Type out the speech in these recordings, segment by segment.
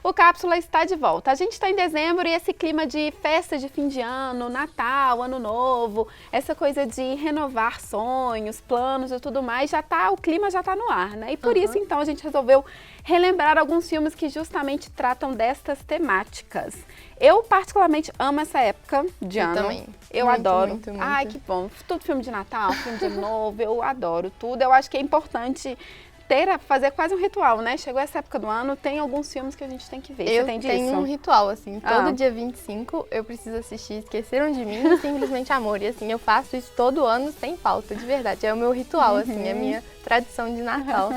O Cápsula está de volta. A gente está em dezembro e esse clima de festa de fim de ano, Natal, Ano Novo, essa coisa de renovar sonhos, planos e tudo mais, o clima já está no ar, né? E por isso, então, a gente resolveu relembrar alguns filmes que justamente tratam destas temáticas. Eu particularmente amo essa época de ano. Também. Eu muito, adoro. muito. Ai, que bom. Tudo filme de Natal, filme de Ano Novo, eu adoro tudo. Eu acho que é importante fazer quase um ritual, né? Chegou essa época do ano, tem alguns filmes que a gente tem que ver. Você tem disso? Eu tenho um ritual, assim, todo dia 25 eu preciso assistir Esqueceram de Mim e Simplesmente Amor. E assim, eu faço isso todo ano sem falta, de verdade. É o meu ritual, assim, é a minha tradição de Natal.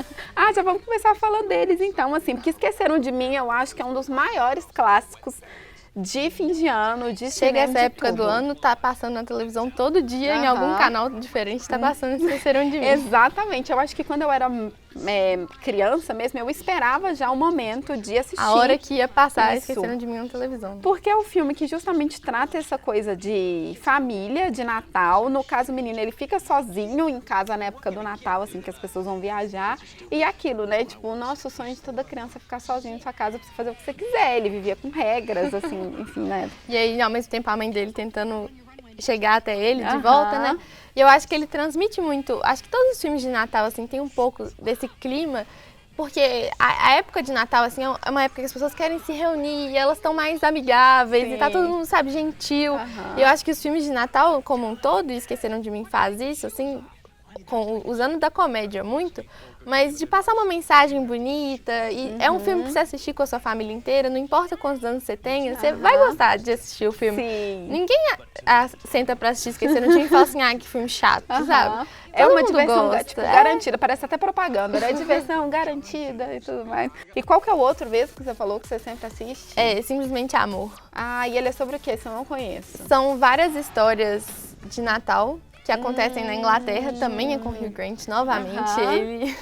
Já vamos começar falando deles então, assim, porque Esqueceram de Mim eu acho que é um dos maiores clássicos de fim de ano, de Chega cinema, essa época do ano, tá passando na televisão todo dia, em algum canal diferente, tá passando Esqueceram de Mim. Exatamente, eu acho que quando eu era criança mesmo, eu esperava já o momento de assistir. A hora que ia passar isso. Esqueceram de Mim na televisão. Porque é um filme que justamente trata essa coisa de família, de Natal. No caso, o menino, ele fica sozinho em casa na época do Natal, assim, que as pessoas vão viajar. E aquilo, né, tipo, o nosso sonho de toda criança é ficar sozinho em sua casa pra você fazer o que você quiser. Ele vivia com regras, assim, enfim, né. E aí, ao mesmo tempo, a mãe dele tentando chegar até ele de volta, né? E eu acho que ele transmite muito, acho que todos os filmes de Natal, assim, tem um pouco desse clima, porque a época de Natal, assim, é uma época que as pessoas querem se reunir e elas estão mais amigáveis e tá todo mundo, sabe, gentil. E eu acho que os filmes de Natal, como um todo, e Esqueceram de Mim faz isso, assim, usando da comédia muito, mas de passar uma mensagem bonita. E é um filme pra você assistir com a sua família inteira, não importa quantos anos você tenha, você vai gostar de assistir o filme. Sim. Ninguém senta pra assistir Esqueceram de Mim e fala assim, que filme chato, sabe? É Todo uma mundo diversão gosta. garantida, parece até propaganda, né? Diversão garantida e tudo mais. E qual que é o outro mesmo que você falou que você sempre assiste? É, Simplesmente Amor. E ele é sobre o quê? Isso eu não conheço. São várias histórias de Natal que acontecem na Inglaterra, também é com Hugh Grant, novamente, ele.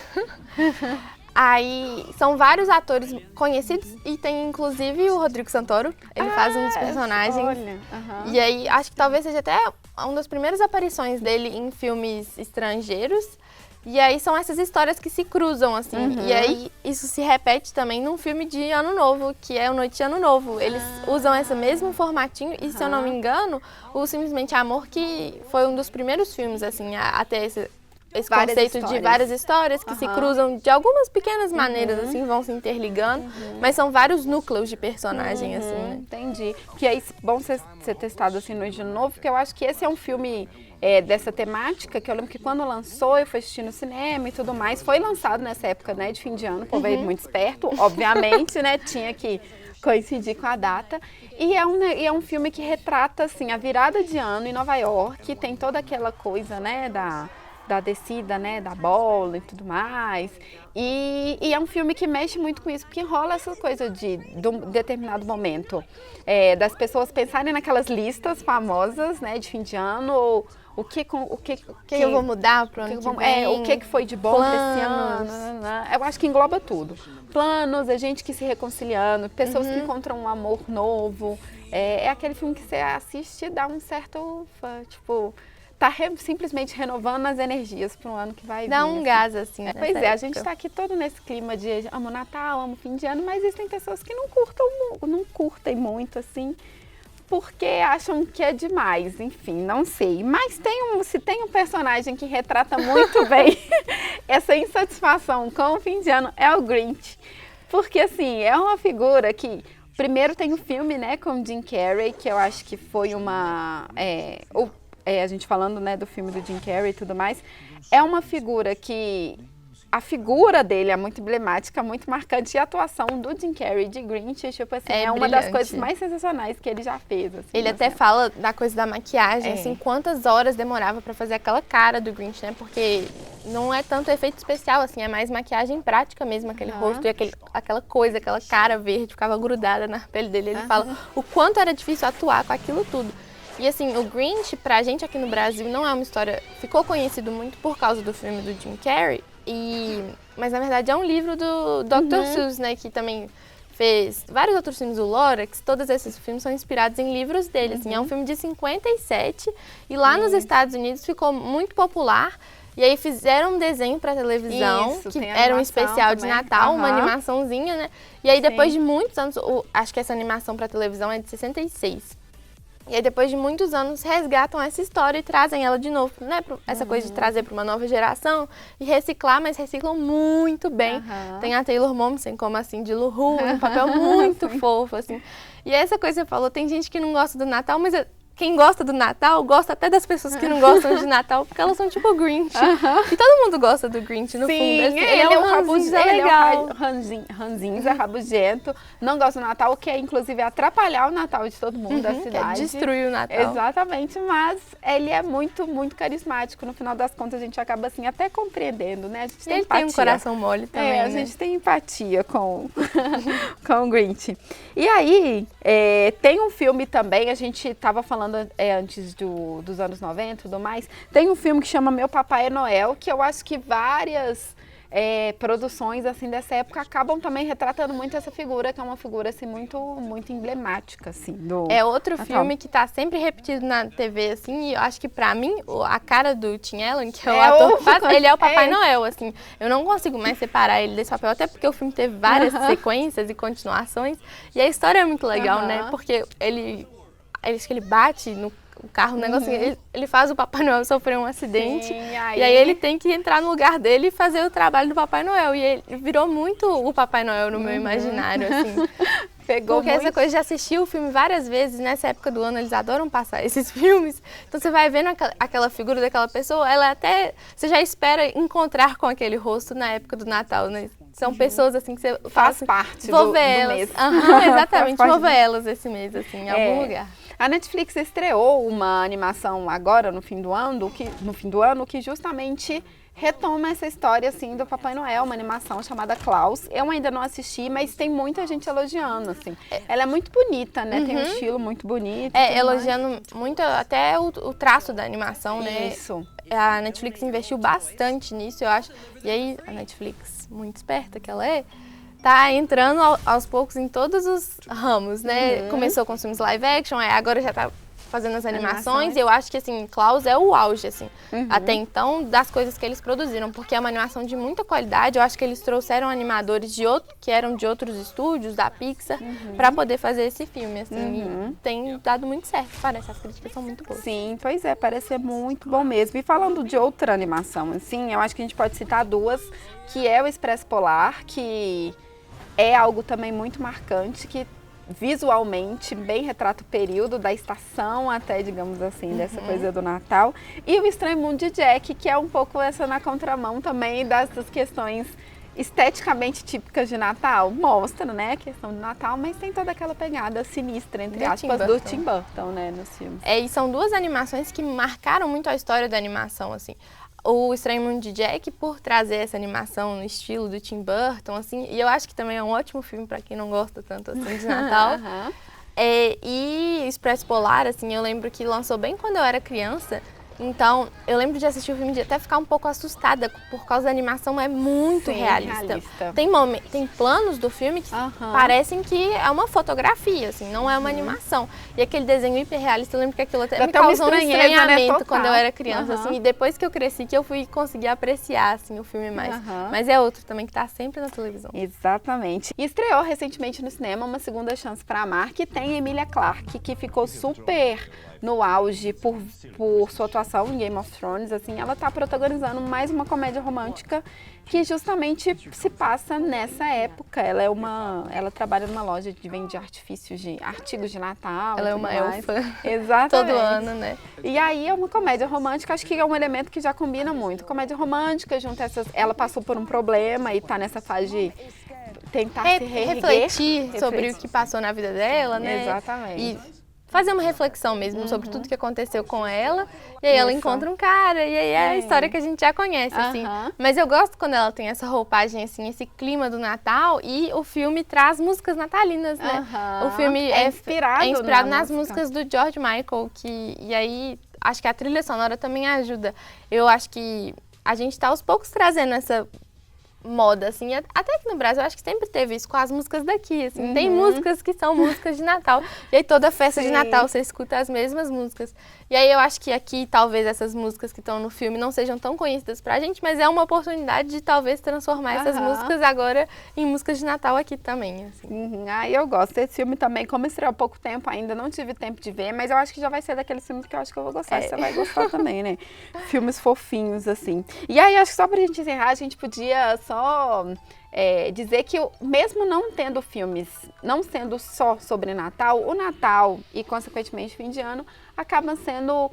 Aí são vários atores conhecidos e tem inclusive o Rodrigo Santoro, ele faz um dos personagens. Olha, E aí acho que talvez seja até uma das primeiras aparições dele em filmes estrangeiros. E aí são essas histórias que se cruzam, assim. E aí isso se repete também num filme de Ano Novo, que é o Noite de Ano Novo. Eles usam esse mesmo formatinho e, se eu não me engano, o Simplesmente Amor, que foi um dos primeiros filmes, assim, a ter esse conceito de várias histórias que se cruzam de algumas pequenas maneiras, assim, vão se interligando, mas são vários núcleos de personagem, assim, né? Entendi. Que aí, bom ser testado assim no de novo, porque eu acho que esse é um filme dessa temática, que eu lembro que quando lançou, eu fui assistir no cinema e tudo mais, foi lançado nessa época, né, de fim de ano, o povo é muito esperto, obviamente, né, tinha que coincidir com a data. E é um filme que retrata, assim, a virada de ano em Nova York, tem toda aquela coisa, né, da descida, né, da bola e tudo mais. E é um filme que mexe muito com isso, porque rola essa coisa de um determinado momento das pessoas pensarem naquelas listas famosas, né, de fim de ano, ou o que eu vou mudar pro ano que vem. O que foi de bom esse ano. Eu acho que engloba tudo. Planos, a gente que se reconciliando, pessoas que encontram um amor novo. É aquele filme que você assiste e dá um certo, tipo, tá simplesmente renovando as energias para um ano que vai vir. Dá um gás, assim, Pois a gente tá aqui todo nesse clima de amo Natal, amo fim de ano, mas existem pessoas que não curtem muito, assim, porque acham que é demais, enfim, não sei. Mas se tem um personagem que retrata muito bem essa insatisfação com o fim de ano, é o Grinch. Porque, assim, é uma figura que... Primeiro tem o filme, né, com Jim Carrey, que eu acho que foi a gente falando, né, do filme do Jim Carrey e tudo mais, é uma figura que... A figura dele é muito emblemática, muito marcante. E a atuação do Jim Carrey de Grinch, tipo assim, é uma das coisas mais sensacionais que ele já fez. Assim, ele até fala da coisa da maquiagem, assim, quantas horas demorava pra fazer aquela cara do Grinch, né? Porque não é tanto efeito especial, assim, é mais maquiagem prática mesmo, aquele rosto e aquela coisa, aquela cara verde, ficava grudada na pele dele. Ele fala o quanto era difícil atuar com aquilo tudo. E assim, o Grinch, pra gente aqui no Brasil, não é uma história... Ficou conhecido muito por causa do filme do Jim Carrey, mas na verdade é um livro do Dr. Seuss, né, que também fez vários outros filmes, o Lorax, todos esses filmes são inspirados em livros dele, assim, é um filme de 57 e lá nos Estados Unidos ficou muito popular E aí fizeram um desenho pra televisão, Isso, que tem era um animação especial de também. Natal, uma Aham. animaçãozinha, né? E aí depois Sim. de muitos anos, acho que essa animação pra televisão é de 66. E aí depois de muitos anos resgatam essa história e trazem ela de novo, né? Essa coisa de trazer pra uma nova geração e reciclar, mas reciclam muito bem. Aham. Tem a Taylor Momsen como assim de Lulu, um papel muito fofo, assim. E essa coisa que você falou, tem gente que não gosta do Natal, mas quem gosta do Natal gosta até das pessoas que não gostam de Natal, porque elas são tipo o Grinch. E todo mundo gosta do Grinch, no Sim, fundo. Assim, ele é um ranzinza ele legal. é ranzinza, rabugento, não gosta do Natal, quer inclusive atrapalhar o Natal de todo mundo da Quer cidade. destruir o Natal. Exatamente, mas ele é muito, muito carismático. No final das contas, a gente acaba assim até compreendendo, né? A gente tem Ele empatia. tem um coração mole também, A né? gente tem empatia com, com o Grinch. E aí, tem um filme também, a gente estava falando antes dos anos 90 e tudo mais, tem um filme que chama Meu Papai é Noel, que eu acho que várias produções assim dessa época acabam também retratando muito essa figura, que é uma figura assim muito, muito emblemática assim do É outro Natal. filme que tá sempre repetido na TV, assim, e eu acho que pra mim, a cara do Tim Allen, que é o É ator o- que faz, ele é o Papai é. Noel, assim. Eu não consigo mais separar ele desse papel, até porque o filme teve várias sequências e continuações, e a história é muito legal, né? Porque acho que ele bate no carro, um negócio assim, ele faz o Papai Noel sofrer um acidente, Sim, e aí ele tem que entrar no lugar dele e fazer o trabalho do Papai Noel, e ele virou muito o Papai Noel no meu imaginário, assim. Pegou Porque muito. essa coisa de assistir o filme várias vezes, nessa época do ano, eles adoram passar esses filmes. Então você vai vendo aquela figura daquela pessoa, ela até. Você já espera encontrar com aquele rosto na época do Natal, né? São pessoas assim que você fala Faz assim, parte vou do ver elas. mês. Aham, exatamente, Faz vou parte ver elas esse mês, assim, em algum lugar. A Netflix estreou uma animação agora no fim do ano, que justamente retoma essa história assim do Papai Noel, uma animação chamada Klaus. Eu ainda não assisti, mas tem muita gente elogiando assim. Ela é muito bonita, né? Tem um estilo muito bonito. e tudo Elogiando muito até o traço da animação, né? Isso. A Netflix investiu bastante nisso, eu acho. E aí, a Netflix, muito esperta que ela é, tá entrando aos poucos em todos os ramos, né? Começou com os filmes live action, agora já tá fazendo as animações. E eu acho que, assim, Klaus é o auge, assim, até então, das coisas que eles produziram. Porque é uma animação de muita qualidade. Eu acho que eles trouxeram animadores que eram de outros estúdios, da Pixar, pra poder fazer esse filme, assim. E tem dado muito certo, parece. As críticas são muito boas. Sim, pois é, parece ser muito bom mesmo. E falando de outra animação, assim, eu acho que a gente pode citar duas, que é o Expresso Polar, que é algo também muito marcante, que visualmente bem retrata o período da estação até, digamos assim, dessa coisa do Natal. E o Estranho Mundo de Jack, que é um pouco essa na contramão também das questões esteticamente típicas de Natal. Mostra, né, a questão do Natal, mas tem toda aquela pegada sinistra, entre aspas, do Tim Burton, né, nos filmes. E são duas animações que marcaram muito a história da animação, assim. O Estranho Mundo de Jack, por trazer essa animação no estilo do Tim Burton, assim, e eu acho que também é um ótimo filme para quem não gosta tanto assim de Natal. E Expresso Polar, assim, eu lembro que lançou bem quando eu era criança. Então, eu lembro de assistir o filme e até ficar um pouco assustada, por causa da animação, é muito realista. Tem planos do filme que parecem que é uma fotografia, assim, não é uma animação. E aquele desenho hiperrealista, eu lembro que aquilo até me causou um estranhamento, né, quando eu era criança, assim, e depois que eu cresci, que eu fui conseguir apreciar, assim, o filme mais. Mas é outro também que tá sempre na televisão. Exatamente. E estreou recentemente no cinema Uma Segunda Chance para Amar, que tem Emilia Clarke, que ficou super no auge por sua atuação em Game of Thrones, assim, ela tá protagonizando mais uma comédia romântica que justamente se passa nessa época. Ela trabalha numa loja de vende artigos de Natal. Ela é uma elfa. Exatamente. Todo ano, né? E aí é uma comédia romântica, acho que é um elemento que já combina muito. Comédia romântica, junto a ela passou por um problema e tá nessa fase de tentar se reerguer. Refletir sobre o que passou na vida dela, né? Exatamente. E fazer uma reflexão mesmo sobre tudo que aconteceu com ela. E aí ela encontra um cara, e aí é a história que a gente já conhece, assim. Mas eu gosto quando ela tem essa roupagem, assim, esse clima do Natal, e o filme traz músicas natalinas, né? O filme é inspirado nas músicas do George Michael, e aí acho que a trilha sonora também ajuda. Eu acho que a gente tá aos poucos trazendo essa moda, assim, até aqui no Brasil, eu acho que sempre teve isso com as músicas daqui, assim, tem músicas que são músicas de Natal, e aí toda festa de Natal você escuta as mesmas músicas, E aí eu acho que aqui, talvez, essas músicas que estão no filme não sejam tão conhecidas pra gente, mas é uma oportunidade de talvez transformar essas músicas agora em músicas de Natal aqui também, assim. Eu gosto desse filme também, como estreou há pouco tempo ainda, não tive tempo de ver, mas eu acho que já vai ser daqueles filmes que eu acho que eu vou gostar, você vai gostar também, né? Filmes fofinhos, assim. E aí, acho que só pra gente encerrar, a gente podia só dizer que mesmo não tendo filmes, não sendo só sobre Natal, o Natal e, consequentemente, fim de ano, acaba sendo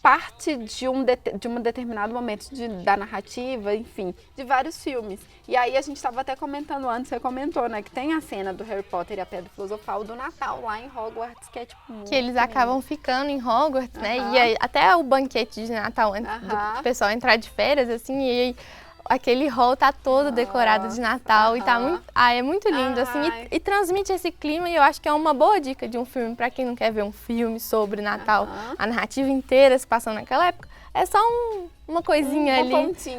parte de um determinado momento da narrativa, enfim, de vários filmes. E aí a gente estava até comentando antes, você comentou, né, que tem a cena do Harry Potter e a Pedra Filosofal do Natal lá em Hogwarts, que é tipo muito que eles lindo. Acabam ficando em Hogwarts, né, e aí, até o banquete de Natal, antes do pessoal entrar de férias, assim, e aí aquele hall tá todo decorado de Natal e tá muito, é muito lindo, assim, e transmite esse clima, e eu acho que é uma boa dica de um filme para quem não quer ver um filme sobre Natal, a narrativa inteira se passando naquela época, é só uma coisinha ali,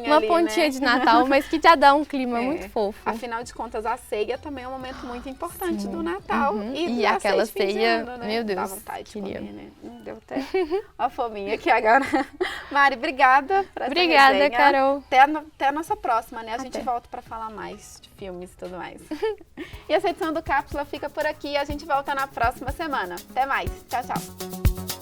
uma pontinha né? de Natal, mas que já dá um clima muito fofo. Afinal de contas, a ceia também é um momento muito importante do Natal. E aquela ceia, ano, né? Meu Deus, dá vontade de queria. comer, né? Deu até uma fominha aqui agora. Mari, obrigada por essa Obrigada, resenha. Carol. Até a nossa próxima, né? A gente volta para falar mais de filmes e tudo mais. E essa edição do Cápsula fica por aqui e a gente volta na próxima semana. Até mais. Tchau, tchau.